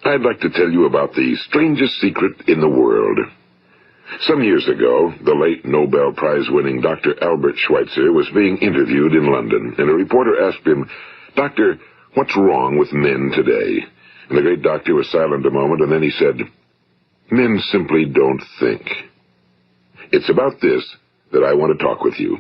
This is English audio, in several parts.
I'd like to tell you about the strangest secret in the world. Some years ago, the late Nobel Prize-winning Dr. Albert Schweitzer was being interviewed in London, and a reporter asked him, "Doctor, what's wrong with men today?" And the great doctor was silent a moment, and then he said, "Men simply don't think." It's about this that I want to talk with you.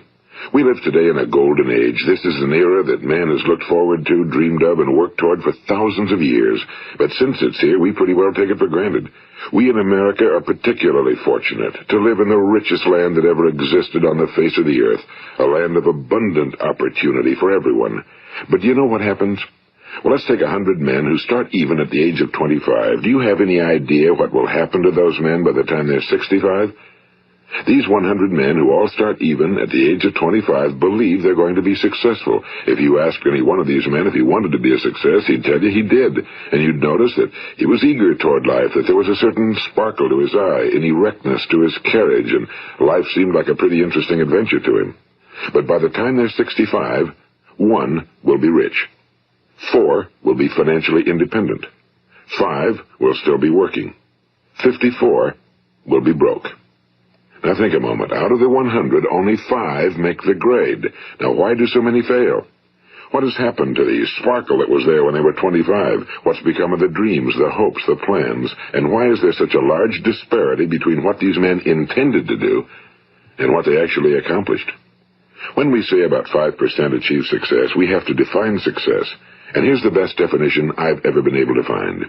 We live today in a golden age. This is an era that man has looked forward to, dreamed of, and worked toward for thousands of years. But since it's here, we pretty well take it for granted. We in America are particularly fortunate to live in the richest land that ever existed on the face of the earth, a land of abundant opportunity for everyone. But do you know what happens? Well, let's take 100 men who start even at the age of 25. Do you have any idea what will happen to those men by the time they're 65? These 100 men who all start even at the age of 25 believe they're going to be successful. If you ask any one of these men if he wanted to be a success, he'd tell you he did. And you'd notice that he was eager toward life, that there was a certain sparkle to his eye, an erectness to his carriage, and life seemed like a pretty interesting adventure to him. But by the time they're 65, 1 will be rich. 4 will be financially independent. 5 will still be working. 54 will be broke. Now think a moment. Out of the 100, only 5 make the grade. Now why do so many fail? What has happened to the sparkle that was there when they were 25? What's become of the dreams, the hopes, the plans? And why is there such a large disparity between what these men intended to do and what they actually accomplished? When we say about 5% achieve success, we have to define success. And here's the best definition I've ever been able to find.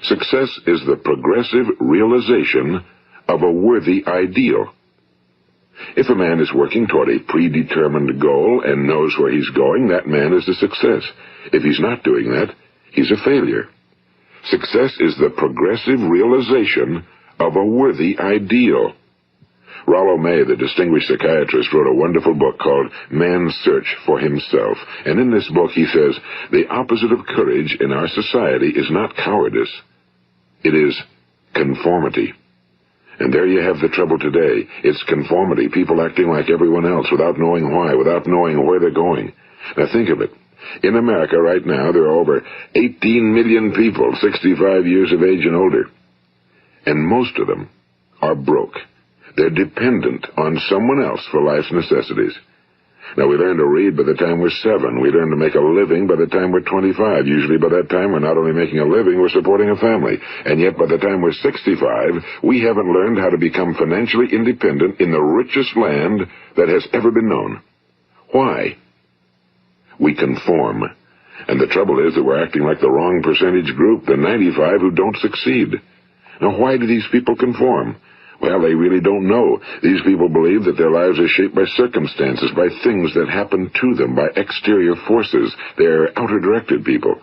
Success is the progressive realization of a worthy ideal. If a man is working toward a predetermined goal and knows where he's going, that man is a success. If he's not doing that, he's a failure. Success is the progressive realization of a worthy ideal. Rollo May, the distinguished psychiatrist, wrote a wonderful book called Man's Search for Himself. And in this book he says, the opposite of courage in our society is not cowardice. It is conformity. And there you have the trouble today. It's conformity, people acting like everyone else without knowing why, without knowing where they're going. Now think of it. In America right now, there are over 18 million people 65 years of age and older. And most of them are broke. They're dependent on someone else for life's necessities. Now, we learn to read by the time we're 7. We learn to make a living by the time we're 25. Usually by that time, we're not only making a living, we're supporting a family. And yet, by the time we're 65, we haven't learned how to become financially independent in the richest land that has ever been known. Why? We conform. And the trouble is that we're acting like the wrong percentage group, the 95 who don't succeed. Now, why do these people conform? Well, they really don't know. These people believe that their lives are shaped by circumstances, by things that happen to them, by exterior forces. They're outer-directed people.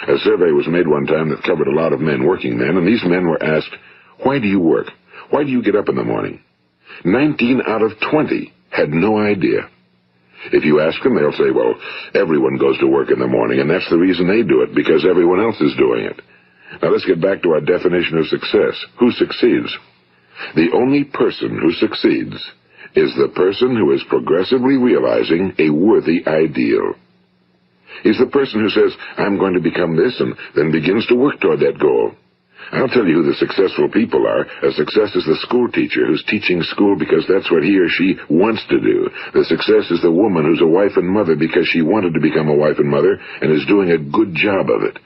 A survey was made one time that covered a lot of men, working men, and these men were asked, "Why do you work? Why do you get up in the morning?" 19 out of 20 had no idea. If you ask them, they'll say, well, everyone goes to work in the morning, and that's the reason they do it, because everyone else is doing it. Now let's get back to our definition of success. Who succeeds? The only person who succeeds is the person who is progressively realizing a worthy ideal. He's the person who says, I'm going to become this, and then begins to work toward that goal. I'll tell you who the successful people are. A success is the school teacher who's teaching school because that's what he or she wants to do. The success is the woman who's a wife and mother because she wanted to become a wife and mother and is doing a good job of it.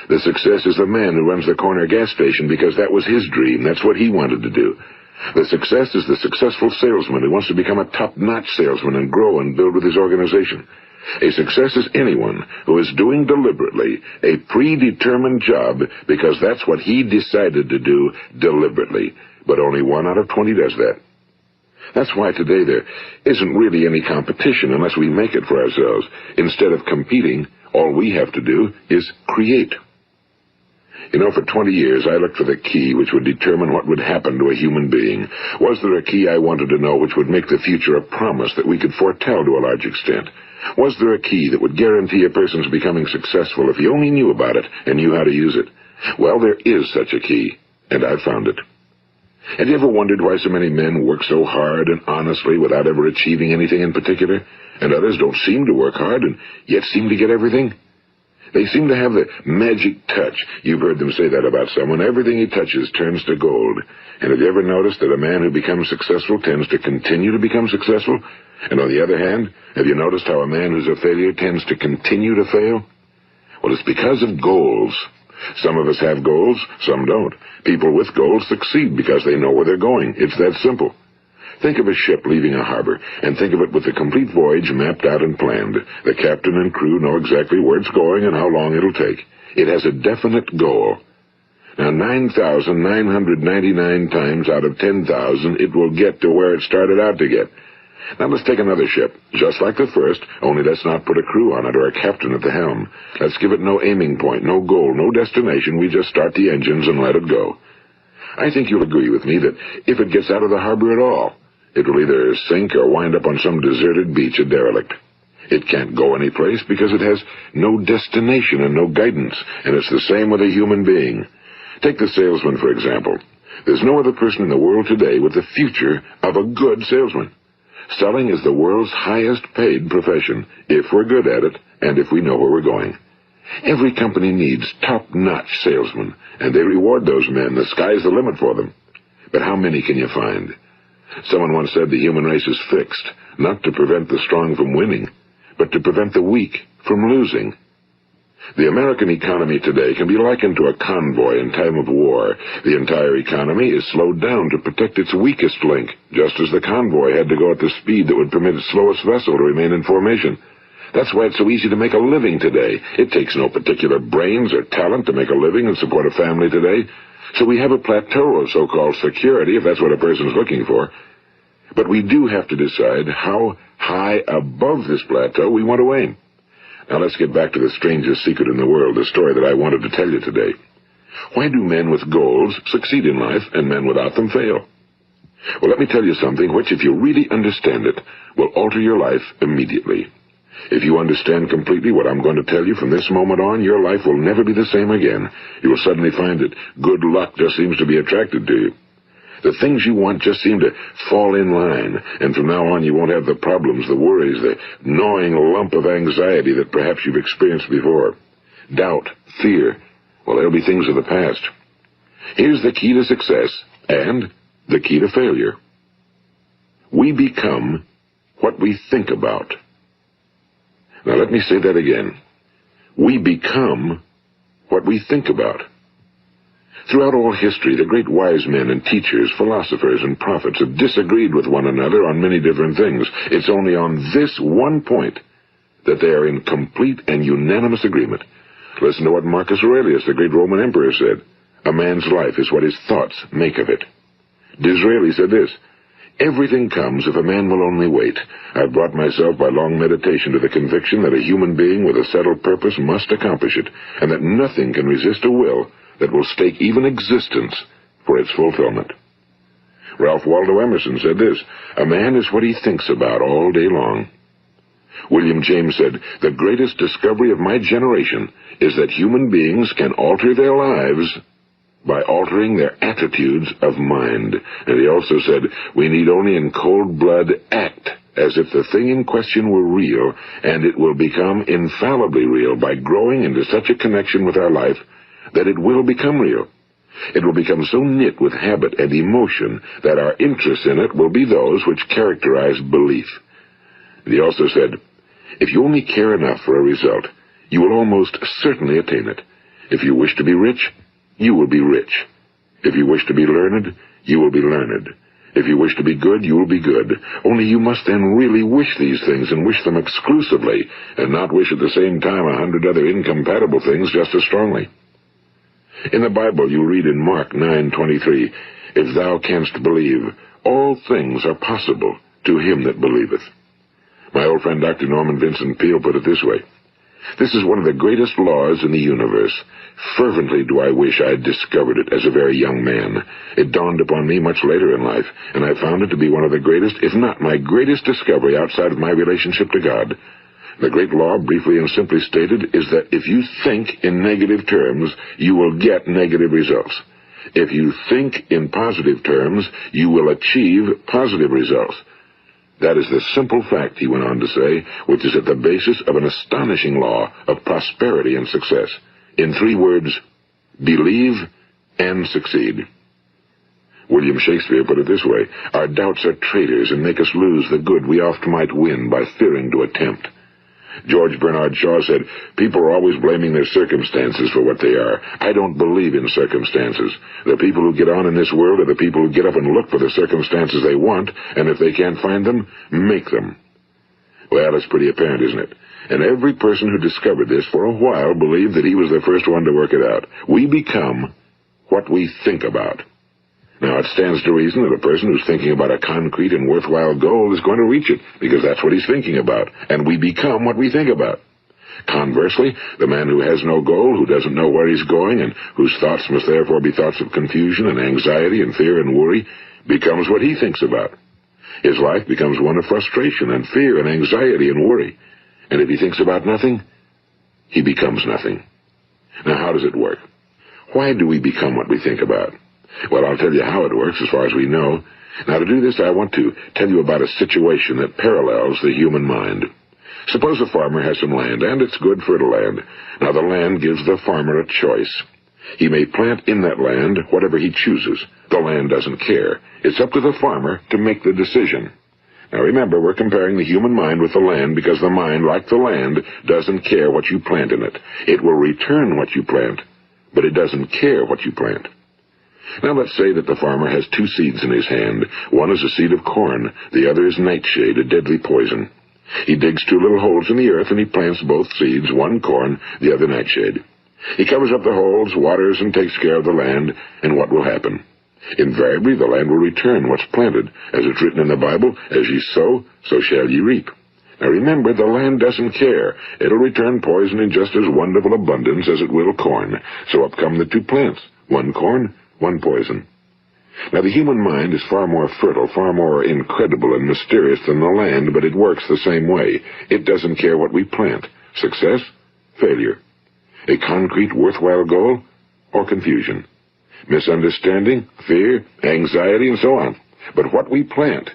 The success is the man who runs the corner gas station because that was his dream. That's what he wanted to do. The success is the successful salesman who wants to become a top-notch salesman and grow and build with his organization. A success is anyone who is doing deliberately a predetermined job because that's what he decided to do deliberately. But only 1 out of 20 does that. That's why today there isn't really any competition unless we make it for ourselves. Instead of competing, all we have to do is create. You know, for 20 years, I looked for the key which would determine what would happen to a human being. Was there a key I wanted to know which would make the future a promise that we could foretell to a large extent? Was there a key that would guarantee a person's becoming successful if he only knew about it and knew how to use it? Well, there is such a key, and I've found it. Have you ever wondered why so many men work so hard and honestly without ever achieving anything in particular, and others don't seem to work hard and yet seem to get everything? They seem to have the magic touch. You've heard them say that about someone. Everything he touches turns to gold. And have you ever noticed that a man who becomes successful tends to continue to become successful? And on the other hand, have you noticed how a man who's a failure tends to continue to fail? Well, it's because of goals. Some of us have goals, some don't. People with goals succeed because they know where they're going. It's that simple. Think of a ship leaving a harbor, and think of it with the complete voyage mapped out and planned. The captain and crew know exactly where it's going and how long it'll take. It has a definite goal. Now, 9,999 times out of 10,000, it will get to where it started out to get. Now let's take another ship, just like the first, only let's not put a crew on it or a captain at the helm. Let's give it no aiming point, no goal, no destination. We just start the engines and let it go. I think you'll agree with me that if it gets out of the harbor at all, it will either sink or wind up on some deserted beach, a derelict. It can't go anyplace because it has no destination and no guidance, and it's the same with a human being. Take the salesman, for example. There's no other person in the world today with the future of a good salesman. Selling is the world's highest paid profession, if we're good at it and if we know where we're going. Every company needs top-notch salesmen, and they reward those men. The sky's the limit for them. But how many can you find? Someone once said the human race is fixed, not to prevent the strong from winning, but to prevent the weak from losing. The American economy today can be likened to a convoy in time of war. The entire economy is slowed down to protect its weakest link, just as the convoy had to go at the speed that would permit its slowest vessel to remain in formation. That's why it's so easy to make a living today. It takes no particular brains or talent to make a living and support a family today. So we have a plateau of so-called security, if that's what a person's looking for. But we do have to decide how high above this plateau we want to aim. Now let's get back to the strangest secret in the world, the story that I wanted to tell you today. Why do men with goals succeed in life and men without them fail? Well, let me tell you something which, if you really understand it, will alter your life immediately. If you understand completely what I'm going to tell you from this moment on, your life will never be the same again. You will suddenly find that good luck just seems to be attracted to you. The things you want just seem to fall in line, and from now on you won't have the problems, the worries, the gnawing lump of anxiety that perhaps you've experienced before. Doubt, fear, well, they'll be things of the past. Here's the key to success and the key to failure. We become what we think about. Now let me say that again. We become what we think about. Throughout all history, the great wise men and teachers, philosophers and prophets have disagreed with one another on many different things. It's only on this one point that they are in complete and unanimous agreement. Listen to what Marcus Aurelius, the great Roman emperor, said. A man's life is what his thoughts make of it. Disraeli said this. Everything comes if a man will only wait. I've brought myself by long meditation to the conviction that a human being with a settled purpose must accomplish it, and that nothing can resist a will that will stake even existence for its fulfillment. Ralph Waldo Emerson said this, a man is what he thinks about all day long. William James said, the greatest discovery of my generation is that human beings can alter their lives by altering their attitudes of mind. And he also said, we need only in cold blood act as if the thing in question were real, and it will become infallibly real by growing into such a connection with our life that it will become real. It will become so knit with habit and emotion that our interest in it will be those which characterize belief. And he also said, if you only care enough for a result, you will almost certainly attain it. If you wish to be rich, you will be rich. If you wish to be learned, you will be learned. If you wish to be good, you will be good. Only you must then really wish these things and wish them exclusively, and not wish at the same time 100 other incompatible things just as strongly. In the Bible you read in Mark 9:23, if thou canst believe, all things are possible to him that believeth. My old friend Dr. Norman Vincent Peale put it this way, this is one of the greatest laws in the universe. Fervently do I wish I had discovered it as a very young man. It dawned upon me much later in life, and I found it to be one of the greatest, if not my greatest discovery outside of my relationship to God. The great law, briefly and simply stated, is that if you think in negative terms, you will get negative results. If you think in positive terms, you will achieve positive results. That is the simple fact, he went on to say, which is at the basis of an astonishing law of prosperity and success. In 3 words, believe and succeed. William Shakespeare put it this way: our doubts are traitors and make us lose the good we oft might win by fearing to attempt. George Bernard Shaw said, people are always blaming their circumstances for what they are. I don't believe in circumstances. The people who get on in this world are the people who get up and look for the circumstances they want, and if they can't find them, make them. Well, it's pretty apparent, isn't it? And every person who discovered this for a while believed that he was the first one to work it out. We become what we think about. Now, it stands to reason that a person who's thinking about a concrete and worthwhile goal is going to reach it, because that's what he's thinking about, and we become what we think about. Conversely, the man who has no goal, who doesn't know where he's going, and whose thoughts must therefore be thoughts of confusion and anxiety and fear and worry, becomes what he thinks about. His life becomes one of frustration and fear and anxiety and worry. And if he thinks about nothing, he becomes nothing. Now, how does it work? Why do we become what we think about? Well, I'll tell you how it works as far as we know. Now, to do this, I want to tell you about a situation that parallels the human mind. Suppose a farmer has some land, and it's good fertile land. Now, the land gives the farmer a choice. He may plant in that land whatever he chooses. The land doesn't care. It's up to the farmer to make the decision. Now, remember, we're comparing the human mind with the land because the mind, like the land, doesn't care what you plant in it. It will return what you plant, but it doesn't care what you plant. Now, let's say that the farmer has 2 seeds in his hand. One is a seed of corn. The other is nightshade, a deadly poison. He digs 2 little holes in the earth, and he plants both seeds, one corn, the other nightshade. He covers up the holes, waters, and takes care of the land, and what will happen? Invariably, the land will return what's planted. As it's written in the Bible, as ye sow, so shall ye reap. Now remember, the land doesn't care. It'll return poison in just as wonderful abundance as it will corn. So up come the 2 plants, one corn, one poison. Now, the human mind is far more fertile, far more incredible and mysterious than the land, but it works the same way. It doesn't care what we plant. Success, failure. A concrete, worthwhile goal, or confusion. Misunderstanding, fear, anxiety, and so on. But what we plant,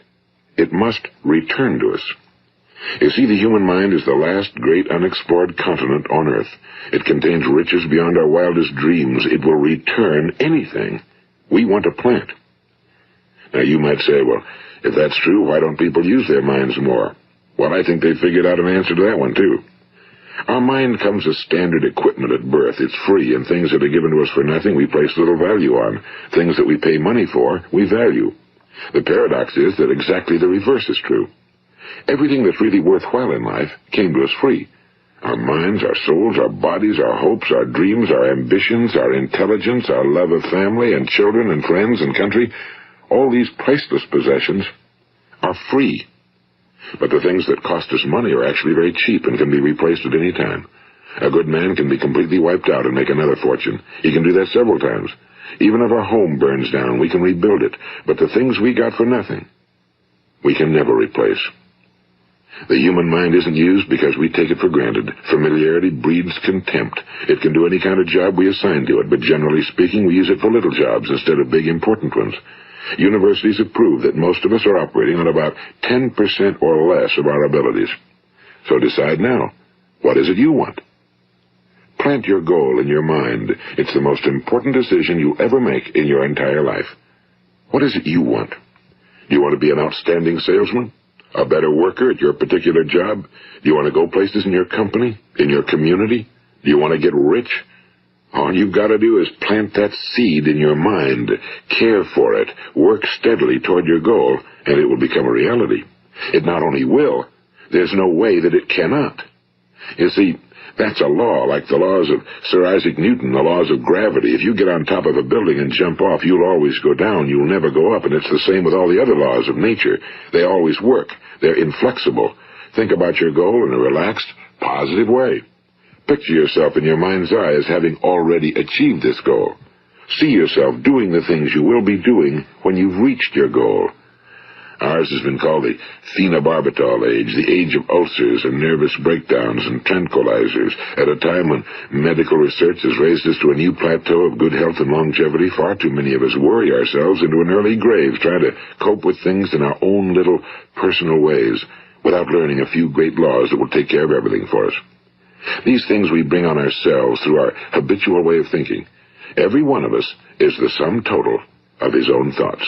it must return to us. You see, the human mind is the last great unexplored continent on Earth. It contains riches beyond our wildest dreams. It will return anything we want to plant. Now, you might say, well, if that's true, why don't people use their minds more? Well, I think they figured out an answer to that one, too. Our mind comes as standard equipment at birth. It's free, and things that are given to us for nothing we place little value on. Things that we pay money for, we value. The paradox is that exactly the reverse is true. Everything that's really worthwhile in life came to us free. Our minds, our souls, our bodies, our hopes, our dreams, our ambitions, our intelligence, our love of family and children and friends and country, all these priceless possessions are free. But the things that cost us money are actually very cheap and can be replaced at any time. A good man can be completely wiped out and make another fortune. He can do that several times. Even if our home burns down, we can rebuild it. But the things we got for nothing, we can never replace. The human mind isn't used because we take it for granted. Familiarity breeds contempt. It can do any kind of job we assign to it, but generally speaking, we use it for little jobs instead of big, important ones. Universities have proved that most of us are operating on about 10% or less of our abilities. So decide now, what is it you want? Plant your goal in your mind. It's the most important decision you'll ever make in your entire life. What is it you want? Do you want to be an outstanding salesman? A better worker at your particular job? Do you want to go places in your company? In your community? Do you want to get rich? All you've got to do is plant that seed in your mind, care for it, work steadily toward your goal, and it will become a reality. It not only will, there's no way that it cannot. You see, that's a law, like the laws of Sir Isaac Newton, the laws of gravity. If you get on top of a building and jump off, you'll always go down. You'll never go up, and it's the same with all the other laws of nature. They always work. They're inflexible. Think about your goal in a relaxed, positive way. Picture yourself in your mind's eye as having already achieved this goal. See yourself doing the things you will be doing when you've reached your goal. Ours has been called the phenobarbital age, the age of ulcers and nervous breakdowns and tranquilizers, at a time when medical research has raised us to a new plateau of good health and longevity. Far too many of us worry ourselves into an early grave, trying to cope with things in our own little personal ways, without learning a few great laws that will take care of everything for us. These things we bring on ourselves through our habitual way of thinking. Every one of us is the sum total of his own thoughts.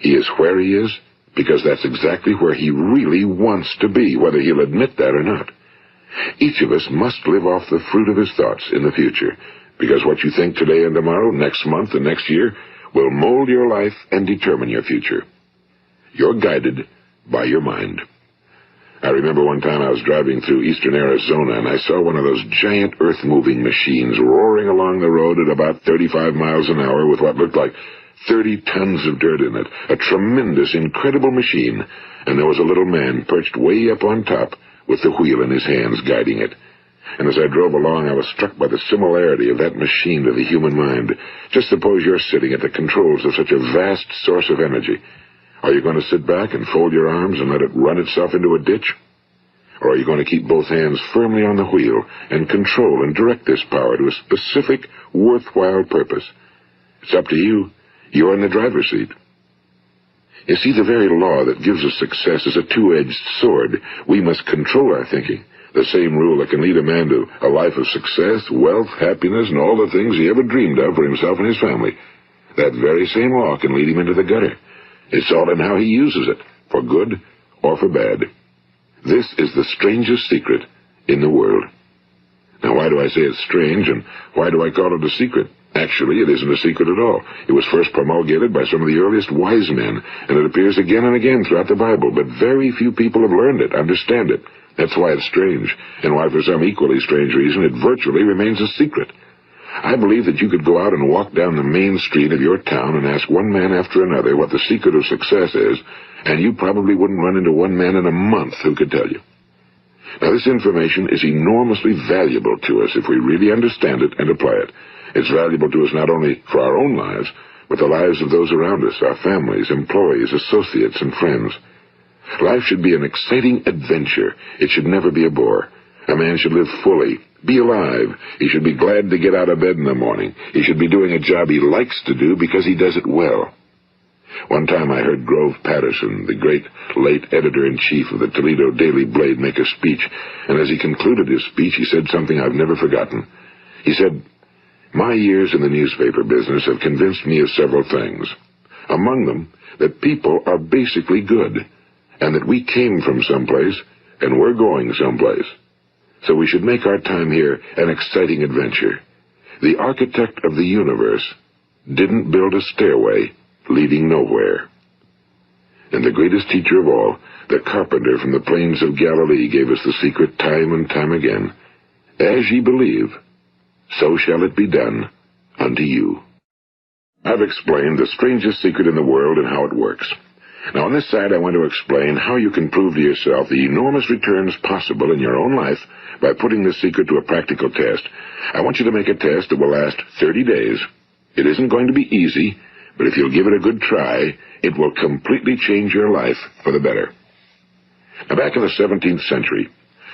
He is where he is because that's exactly where he really wants to be, whether he'll admit that or not. Each of us must live off the fruit of his thoughts in the future, because what you think today and tomorrow, next month and next year, will mold your life and determine your future. You're guided by your mind. I remember one time I was driving through eastern Arizona, and I saw one of those giant earth-moving machines roaring along the road at about 35 miles an hour with what looked like 30 tons of dirt in it. A tremendous, incredible machine, and there was a little man perched way up on top with the wheel in his hands guiding it. And as I drove along, I was struck by the similarity of that machine to the human mind. Just suppose you're sitting at the controls of such a vast source of energy. Are you going to sit back and fold your arms and let it run itself into a ditch? Or are you going to keep both hands firmly on the wheel and control and direct this power to a specific, worthwhile purpose? It's up to you. You're in the driver's seat. You see, the very law that gives us success is a two-edged sword. We must control our thinking. The same rule that can lead a man to a life of success, wealth, happiness, and all the things he ever dreamed of for himself and his family. That very same law can lead him into the gutter. It's all in how he uses it, for good or for bad. This is the strangest secret in the world. Now, why do I say it's strange, and why do I call it a secret? Actually, it isn't a secret at all. It was first promulgated by some of the earliest wise men, and it appears again and again throughout the Bible, but very few people have learned it, understand it. That's why it's strange, and why for some equally strange reason it virtually remains a secret. I believe that you could go out and walk down the main street of your town and ask one man after another what the secret of success is, and you probably wouldn't run into one man in a month who could tell you. Now, this information is enormously valuable to us if we really understand it and apply it. It's valuable to us not only for our own lives, but the lives of those around us, our families, employees, associates, and friends. Life should be an exciting adventure. It should never be a bore. A man should live fully, be alive. He should be glad to get out of bed in the morning. He should be doing a job he likes to do because he does it well. One time I heard Grove Patterson, the great late editor-in-chief of the Toledo Daily Blade, make a speech, and as he concluded his speech, he said something I've never forgotten. He said, "My years in the newspaper business have convinced me of several things. Among them, that people are basically good, and that we came from someplace, and we're going someplace. So we should make our time here an exciting adventure. The architect of the universe didn't build a stairway leading nowhere." And the greatest teacher of all, the carpenter from the plains of Galilee, gave us the secret time and time again. As ye believe, so shall it be done unto you. I've explained the strangest secret in the world and how it works. Now, on this side, I want to explain how you can prove to yourself the enormous returns possible in your own life by putting this secret to a practical test. I want you to make a test that will last 30 days. It isn't going to be easy, but if you'll give it a good try, it will completely change your life for the better. Now, back in the 17th century,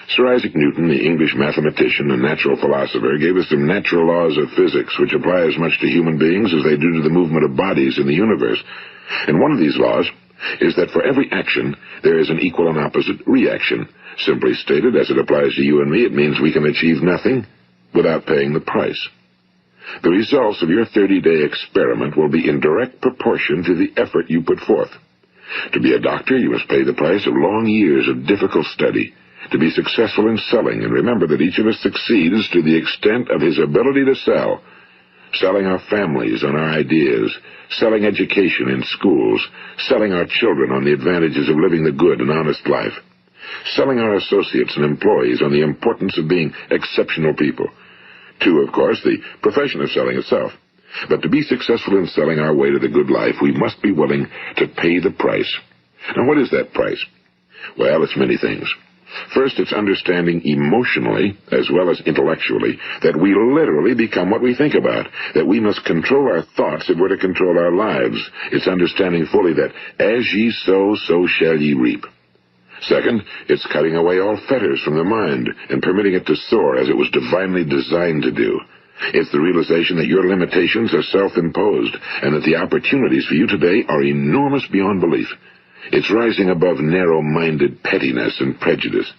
Sir Isaac Newton, the English mathematician and natural philosopher, gave us some natural laws of physics which apply as much to human beings as they do to the movement of bodies in the universe. And one of these laws is that for every action, there is an equal and opposite reaction. Simply stated, as it applies to you and me, it means we can achieve nothing without paying the price. The results of your 30-day experiment will be in direct proportion to the effort you put forth. To be a doctor, you must pay the price of long years of difficult study. To be successful in selling, and remember that each of us succeeds to the extent of his ability to sell. Selling our families on our ideas, selling education in schools, selling our children on the advantages of living the good and honest life, selling our associates and employees on the importance of being exceptional people. To, of course, the profession of selling itself. But to be successful in selling our way to the good life, we must be willing to pay the price. Now, what is that price? Well, it's many things. First, it's understanding emotionally, as well as intellectually, that we literally become what we think about, that we must control our thoughts if we're to control our lives. It's understanding fully that as ye sow, so shall ye reap. Second, it's cutting away all fetters from the mind and permitting it to soar as it was divinely designed to do. It's the realization that your limitations are self-imposed and that the opportunities for you today are enormous beyond belief. It's rising above narrow-minded pettiness and prejudice.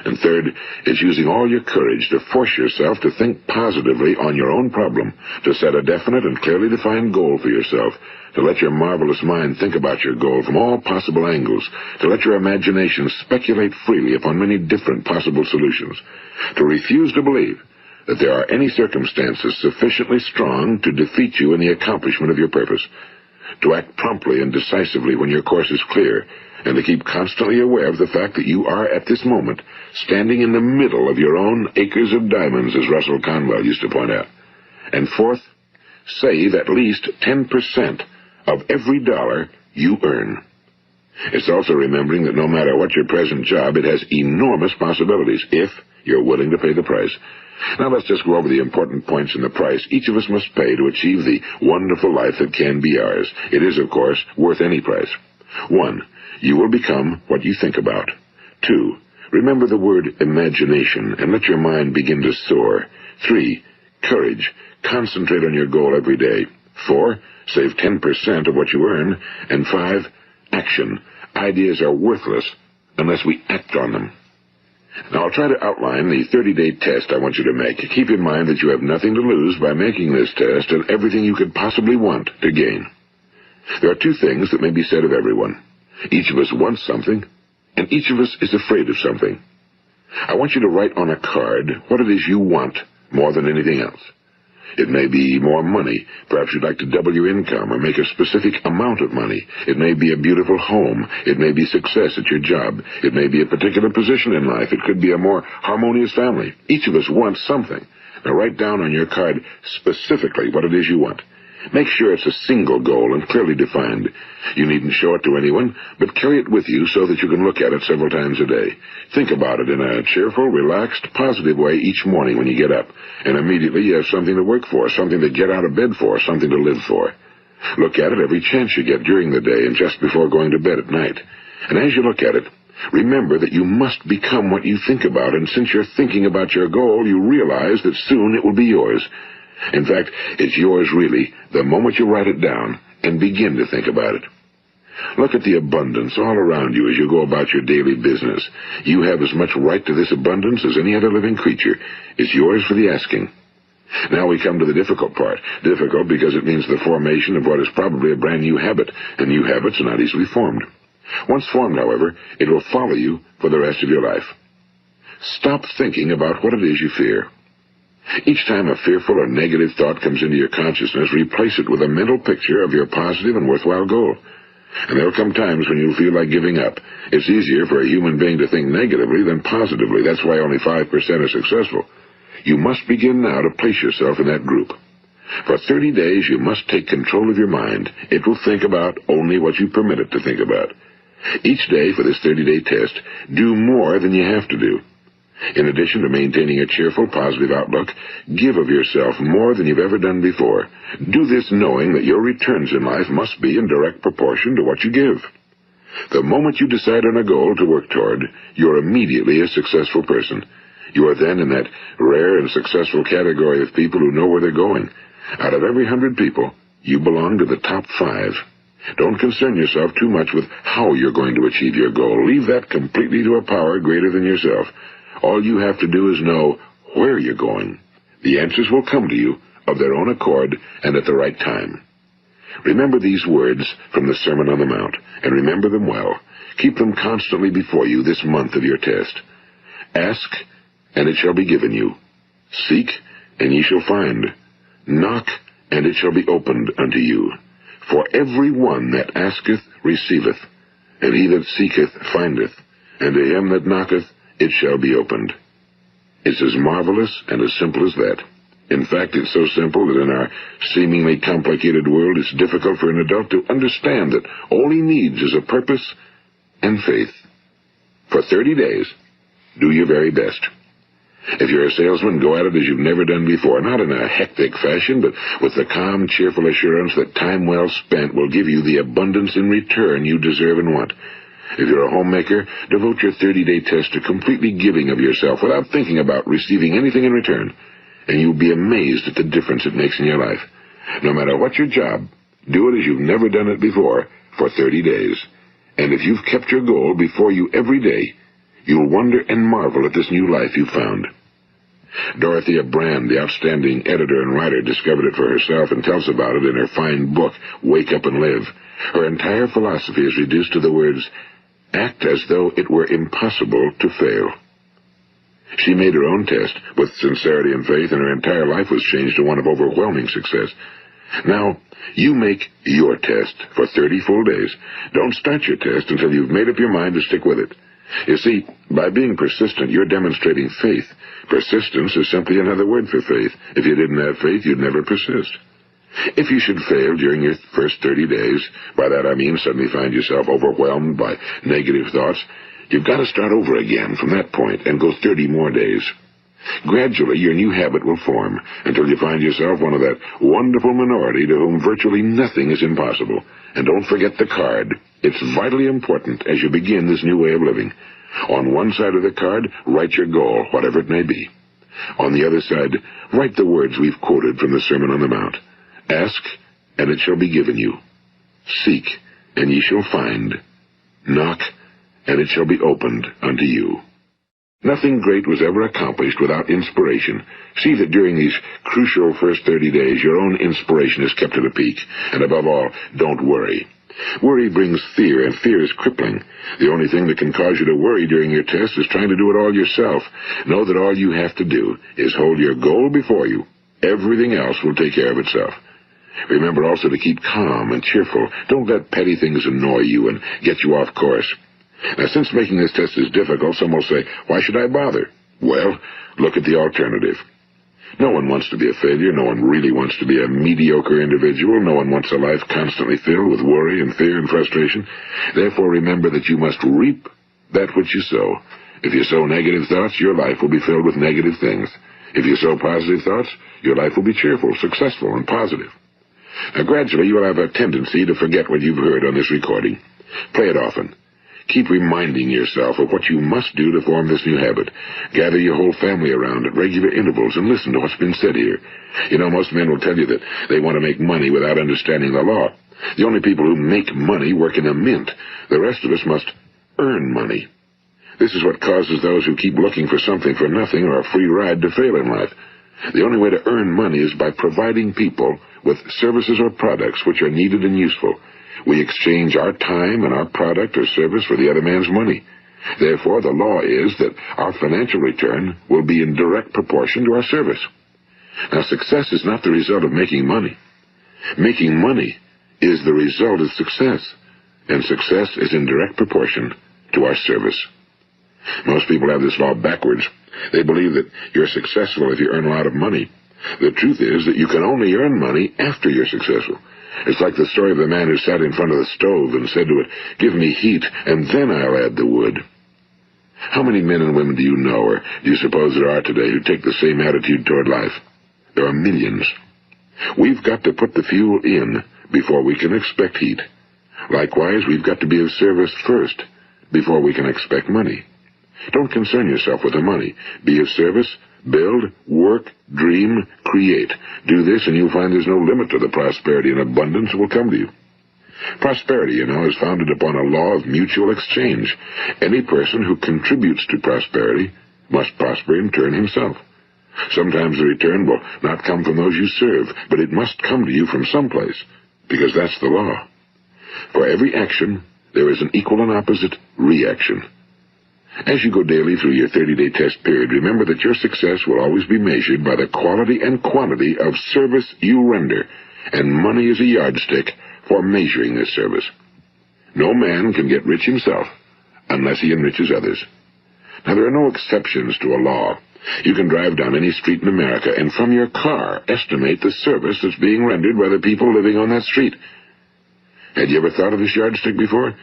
And third, it's using all your courage to force yourself to think positively on your own problem, to set a definite and clearly defined goal for yourself, to let your marvelous mind think about your goal from all possible angles, to let your imagination speculate freely upon many different possible solutions, to refuse to believe that there are any circumstances sufficiently strong to defeat you in the accomplishment of your purpose, to act promptly and decisively when your course is clear, and to keep constantly aware of the fact that you are, at this moment, standing in the middle of your own acres of diamonds, as Russell Conwell used to point out. And fourth, save at least 10% of every dollar you earn. It's also remembering that no matter what your present job, it has enormous possibilities, if you're willing to pay the price. Now let's just go over the important points in the price each of us must pay to achieve the wonderful life that can be ours. It is, of course, worth any price. 1. You will become what you think about. 2. Remember the word imagination and let your mind begin to soar. 3. Courage. Concentrate on your goal every day. 4. Save 10% of what you earn. And 5. Action. Ideas are worthless unless we act on them. Now, I'll try to outline the 30-day test I want you to make. Keep in mind that you have nothing to lose by making this test and everything you could possibly want to gain. There are two things that may be said of everyone. Each of us wants something, and each of us is afraid of something. I want you to write on a card what it is you want more than anything else. It may be more money. Perhaps you'd like to double your income or make a specific amount of money. It may be a beautiful home. It may be success at your job. It may be a particular position in life. It could be a more harmonious family. Each of us wants something. Now write down on your card specifically what it is you want. Make sure it's a single goal and clearly defined. You needn't show it to anyone, but carry it with you so that you can look at it several times a day. Think about it in a cheerful, relaxed, positive way each morning when you get up, and immediately you have something to work for, something to get out of bed for, something to live for. Look at it every chance you get during the day and just before going to bed at night. And as you look at it, remember that you must become what you think about, and since you're thinking about your goal, you realize that soon it will be yours. In fact, it's yours really the moment you write it down and begin to think about it. Look at the abundance all around you as you go about your daily business. You have as much right to this abundance as any other living creature. It's yours for the asking. Now we come to the difficult part. Difficult because it means the formation of what is probably a brand new habit, and new habits are not easily formed. Once formed, however, it will follow you for the rest of your life. Stop thinking about what it is you fear. Each time a fearful or negative thought comes into your consciousness, replace it with a mental picture of your positive and worthwhile goal. And there will come times when you'll feel like giving up. It's easier for a human being to think negatively than positively. That's why only 5% are successful. You must begin now to place yourself in that group. For 30 days, you must take control of your mind. It will think about only what you permit it to think about. Each day for this 30-day test, do more than you have to do. In addition to maintaining a cheerful, positive outlook, give of yourself more than you've ever done before. Do this knowing that your returns in life must be in direct proportion to what you give. The moment you decide on a goal to work toward, you're immediately a successful person. You are then in that rare and successful category of people who know where they're going. Out of every 100 people, you belong to the top 5. Don't concern yourself too much with how you're going to achieve your goal. Leave that completely to a power greater than yourself. All you have to do is know where you're going. The answers will come to you of their own accord and at the right time. Remember these words from the Sermon on the Mount, and remember them well. Keep them constantly before you this month of your test. Ask, and it shall be given you. Seek, and ye shall find. Knock, and it shall be opened unto you. For every one that asketh receiveth, and he that seeketh findeth, and to him that knocketh it shall be opened. It's as marvelous and as simple as that. In fact, it's so simple that in our seemingly complicated world, it's difficult for an adult to understand that all he needs is a purpose and faith. For 30 days, Do your very best. If you're a salesman, go at it as you've never done before, not in a hectic fashion, but with the calm, cheerful assurance that time well spent will give you the abundance in return you deserve and want. If you're a homemaker, devote your 30-day test to completely giving of yourself without thinking about receiving anything in return, and you'll be amazed at the difference it makes in your life. No matter what your job, do it as you've never done it before for 30 days. And if you've kept your goal before you every day, you'll wonder and marvel at this new life you've found. Dorothea Brand, the outstanding editor and writer, discovered it for herself and tells about it in her fine book, Wake Up and Live. Her entire philosophy is reduced to the words, act as though it were impossible to fail. She made her own test with sincerity and faith, and her entire life was changed to one of overwhelming success. Now, you make your test for 30 full days. Don't start your test until you've made up your mind to stick with it. You see, by being persistent, you're demonstrating faith. Persistence is simply another word for faith. If you didn't have faith, you'd never persist. If you should fail during your first 30 days, by that I mean suddenly find yourself overwhelmed by negative thoughts, you've got to start over again from that point and go 30 more days. Gradually, your new habit will form until you find yourself one of that wonderful minority to whom virtually nothing is impossible. And don't forget the card. It's vitally important as you begin this new way of living. On one side of the card, write your goal, whatever it may be. On the other side, write the words we've quoted from the Sermon on the Mount. Ask, and it shall be given you. Seek, and ye shall find. Knock, and it shall be opened unto you. Nothing great was ever accomplished without inspiration. See that during these crucial first 30 days, your own inspiration is kept at a peak. And above all, don't worry. Worry brings fear, and fear is crippling. The only thing that can cause you to worry during your test is trying to do it all yourself. Know that all you have to do is hold your goal before you. Everything else will take care of itself. Remember also to keep calm and cheerful. Don't let petty things annoy you and get you off course. Now, since making this test is difficult, some will say, why should I bother? Well, look at the alternative. No one wants to be a failure. No one really wants to be a mediocre individual. No one wants a life constantly filled with worry and fear and frustration. Therefore, remember that you must reap that which you sow. If you sow negative thoughts, your life will be filled with negative things. If you sow positive thoughts, your life will be cheerful, successful, and positive. Now, gradually, you will have a tendency to forget what you've heard on this recording. Play it often. Keep reminding yourself of what you must do to form this new habit. Gather your whole family around at regular intervals and listen to what's been said here. You know, most men will tell you that they want to make money without understanding the law. The only people who make money work in a mint. The rest of us must earn money. This is what causes those who keep looking for something for nothing or a free ride to fail in life. The only way to earn money is by providing people with services or products which are needed and useful. We exchange our time and our product or service for the other man's money. Therefore, the law is that our financial return will be in direct proportion to our service. Now, success is not the result of making money. Making money is the result of success, and success is in direct proportion to our service. Most people have this law backwards. They believe that you're successful if you earn a lot of money. The truth is that you can only earn money after you're successful. It's like the story of the man who sat in front of the stove and said to it, "Give me heat, and then I'll add the wood." How many men and women do you know, or do you suppose there are today, who take the same attitude toward life? There are millions. We've got to put the fuel in before we can expect heat. Likewise, we've got to be of service first before we can expect money. Don't concern yourself with the money. Be of service. Build, work, dream, create. Do this, and you'll find there's no limit to the prosperity and abundance that will come to you. Prosperity, you know, is founded upon a law of mutual exchange. Any person who contributes to prosperity must prosper in turn himself. Sometimes the return will not come from those you serve, but it must come to you from someplace, because that's the law. For every action, there is an equal and opposite reaction. As you go daily through your 30-day test period, remember that your success will always be measured by the quality and quantity of service you render, and money is a yardstick for measuring this service. No man can get rich himself unless he enriches others. Now, there are no exceptions to a law. You can drive down any street in America and from your car estimate the service that's being rendered by the people living on that street. Had you ever thought of this yardstick before?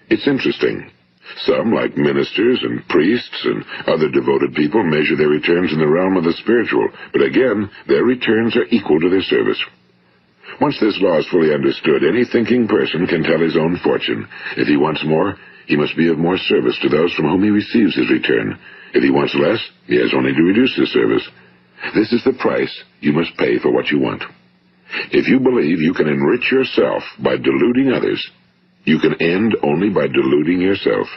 It's interesting. Some, like ministers and priests and other devoted people, measure their returns in the realm of the spiritual, but again, their returns are equal to their service. Once this law is fully understood, any thinking person can tell his own fortune. If he wants more, he must be of more service to those from whom he receives his return. If he wants less, he has only to reduce his service. This is the price you must pay for what you want. If you believe you can enrich yourself by deluding others, you can end only by deluding yourself.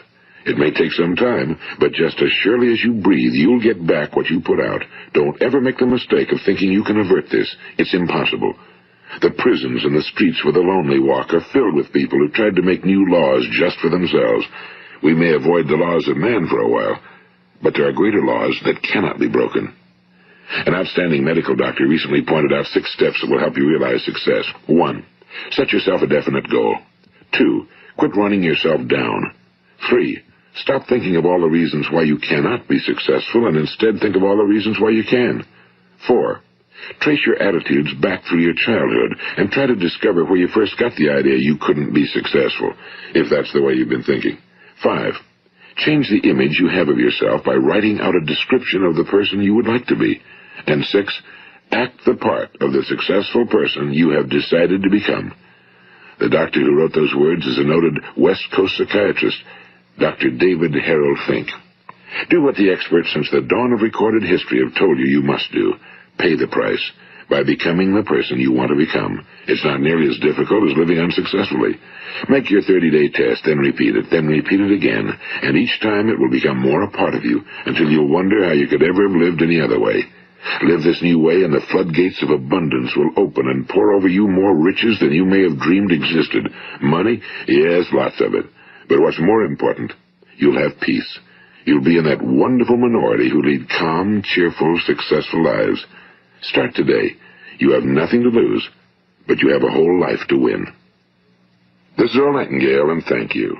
It may take some time, but just as surely as you breathe, you'll get back what you put out. Don't ever make the mistake of thinking you can avert this. It's impossible. The prisons and the streets where the lonely walk are filled with people who tried to make new laws just for themselves. We may avoid the laws of man for a while, but there are greater laws that cannot be broken. An outstanding medical doctor recently pointed out 6 steps that will help you realize success. 1. Set yourself a definite goal. 2. Quit running yourself down. 3. Stop thinking of all the reasons why you cannot be successful and instead think of all the reasons why you can. 4. Trace your attitudes back through your childhood and try to discover where you first got the idea you couldn't be successful, if that's the way you've been thinking. 5. Change the image you have of yourself by writing out a description of the person you would like to be. And 6. Act the part of the successful person you have decided to become. The doctor who wrote those words is a noted West Coast psychiatrist, Dr. David Harold Fink. Do what the experts since the dawn of recorded history have told you you must do. Pay the price by becoming the person you want to become. It's not nearly as difficult as living unsuccessfully. Make your 30-day test, then repeat it again, and each time it will become more a part of you until you'll wonder how you could ever have lived any other way. Live this new way and the floodgates of abundance will open and pour over you more riches than you may have dreamed existed. Money? Yes, lots of it. But what's more important, you'll have peace. You'll be in that wonderful minority who lead calm, cheerful, successful lives. Start today. You have nothing to lose, but you have a whole life to win. This is Earl Nightingale, and thank you.